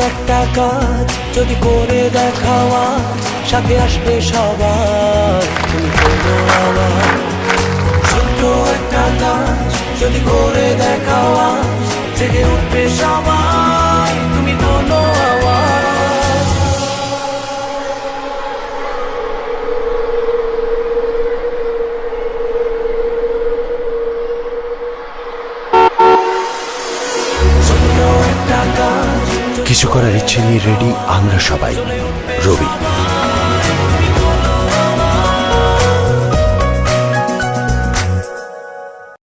একটা কাজ যদি করে দেখাও আজ, সাথে আসবে সবার তুমি কোনো আওয়াজ। ছোট্ট একটা কাজ যদি করে দেখাও আজ, জেগে উঠবে সবাই তুমি কোনো আওয়াজ। ছোট্ট একটা কাজ কিছু করার ইচ্ছে নিয়ে রেডি আমরা সবাই। রবি।